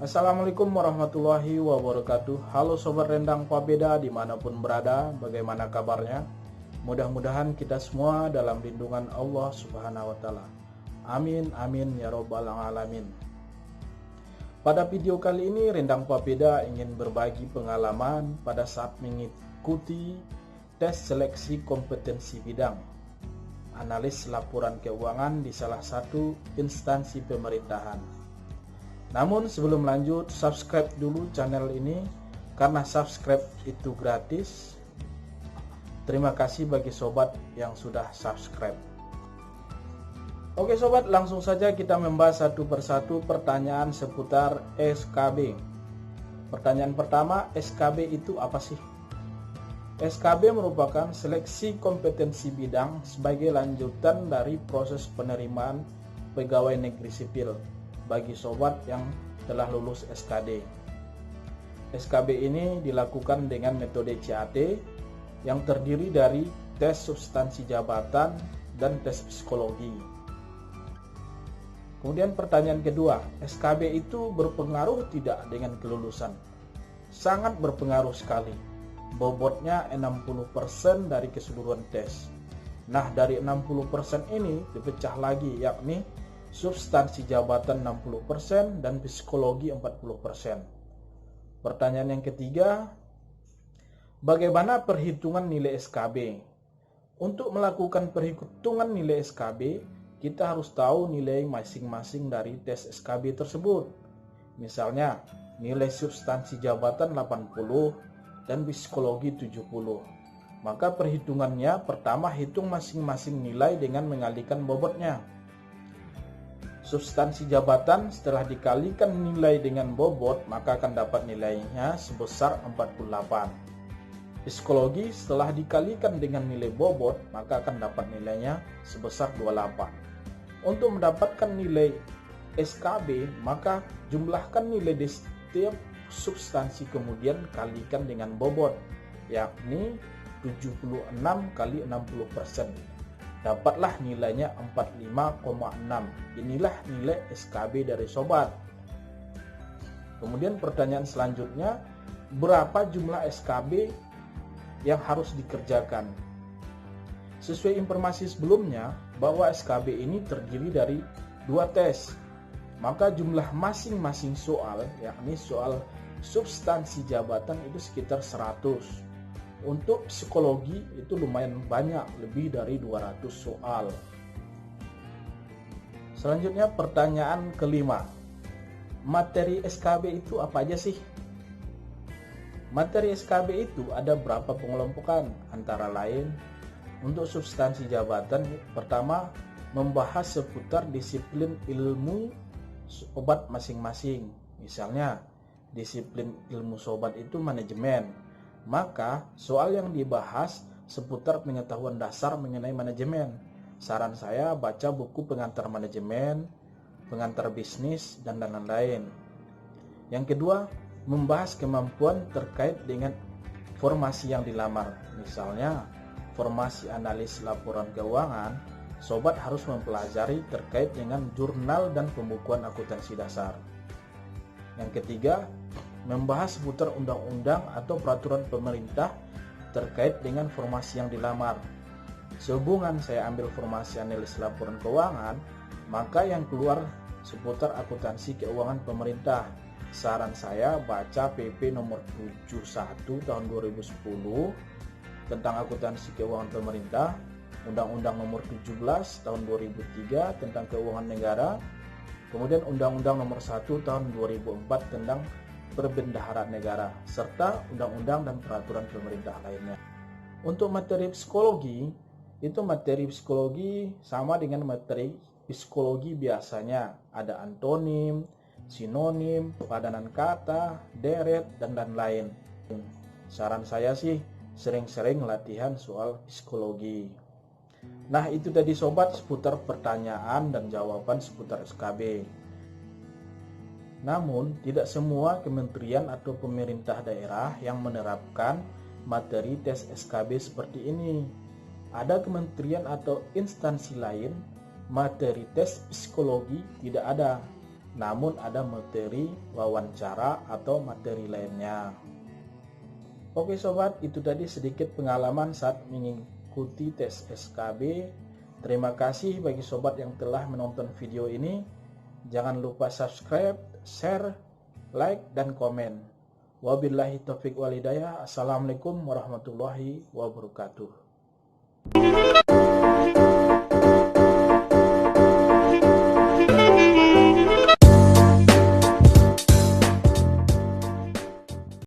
Assalamualaikum warahmatullahi wabarakatuh. Halo Sobat Rendang Papeda dimanapun berada, bagaimana kabarnya? Mudah-mudahan kita semua dalam lindungan Allah Subhanahu wa Ta'ala. Amin amin ya robbal alamin. Pada video kali ini Rendang Papeda ingin berbagi pengalaman pada saat mengikuti tes seleksi kompetensi bidang analis laporan keuangan di salah satu instansi pemerintahan. Namun sebelum lanjut, subscribe dulu channel ini karena subscribe itu gratis. Terima kasih bagi sobat yang sudah subscribe. Oke sobat, langsung saja kita membahas satu persatu pertanyaan seputar SKB. Pertanyaan pertama, SKB itu apa sih? SKB merupakan seleksi kompetensi bidang sebagai lanjutan dari proses penerimaan pegawai negeri sipil bagi sobat yang telah lulus SKD. SKB ini dilakukan dengan metode CAT yang terdiri dari tes substansi jabatan dan tes psikologi. Kemudian pertanyaan kedua, SKB itu berpengaruh tidak dengan kelulusan? Sangat berpengaruh sekali. Bobotnya 60% dari keseluruhan tes. Nah, dari 60% ini dipecah lagi, yakni substansi jabatan 60% dan psikologi 40%. Pertanyaan yang ketiga, bagaimana perhitungan nilai SKB? Untuk melakukan perhitungan nilai SKB, kita harus tahu nilai masing-masing dari tes SKB tersebut. Misalnya, nilai substansi jabatan 80 dan psikologi 70. Maka perhitungannya pertama hitung masing-masing nilai dengan mengalihkan bobotnya. Substansi jabatan setelah dikalikan nilai dengan bobot maka akan dapat nilainya sebesar 48. Psikologi setelah dikalikan dengan nilai bobot maka akan dapat nilainya sebesar 28. Untuk mendapatkan nilai SKB maka jumlahkan nilai di setiap substansi kemudian kalikan dengan bobot, yakni 76 kali 60%. Dapatlah nilainya 45,6. Inilah nilai SKB dari sobat. Kemudian pertanyaan selanjutnya, berapa jumlah SKB yang harus dikerjakan? Sesuai informasi sebelumnya bahwa SKB ini terdiri dari 2 tes. Maka jumlah masing-masing soal, yakni soal substansi jabatan itu sekitar 100. Untuk psikologi itu lumayan banyak, lebih dari 200 soal. Selanjutnya pertanyaan kelima, materi SKB itu apa aja sih? Materi SKB itu ada berapa pengelompokan? Antara lain, untuk substansi jabatan pertama membahas seputar disiplin ilmu sobat masing-masing. Misalnya, disiplin ilmu sobat itu manajemen. Maka, soal yang dibahas seputar pengetahuan dasar mengenai manajemen. Saran saya baca buku pengantar manajemen, pengantar bisnis, dan lain-lain. Yang kedua, membahas kemampuan terkait dengan formasi yang dilamar. Misalnya, formasi analis laporan keuangan, sobat harus mempelajari terkait dengan jurnal dan pembukuan akuntansi dasar. Yang ketiga, membahas seputar undang-undang atau peraturan pemerintah terkait dengan formasi yang dilamar. Sehubungan saya ambil formasi analis laporan keuangan, maka yang keluar seputar akuntansi keuangan pemerintah. Saran saya baca PP nomor 71 tahun 2010 tentang akuntansi keuangan pemerintah, Undang-Undang nomor 17 tahun 2003 tentang keuangan negara, kemudian Undang-Undang nomor 1 tahun 2004 tentang perbendaharaan negara, serta undang-undang dan peraturan pemerintah lainnya. Untuk materi psikologi, itu materi psikologi sama dengan materi psikologi biasanya. Ada antonim, sinonim, padanan kata, deret, dan lain-lain. Saran saya sih, sering-sering latihan soal psikologi. Nah, itu tadi sobat seputar pertanyaan dan jawaban seputar SKB. Namun, tidak semua kementerian atau pemerintah daerah yang menerapkan materi tes SKB seperti ini. Ada kementerian atau instansi lain, materi tes psikologi tidak ada. namun ada materi wawancara atau materi lainnya. Oke sobat, itu tadi sedikit pengalaman saat mengikuti tes SKB. Terima kasih bagi sobat yang telah menonton video ini. Jangan lupa subscribe, share, like, dan komen. Wabillahi taufiq wal hidayah. Assalamualaikum warahmatullahi wabarakatuh.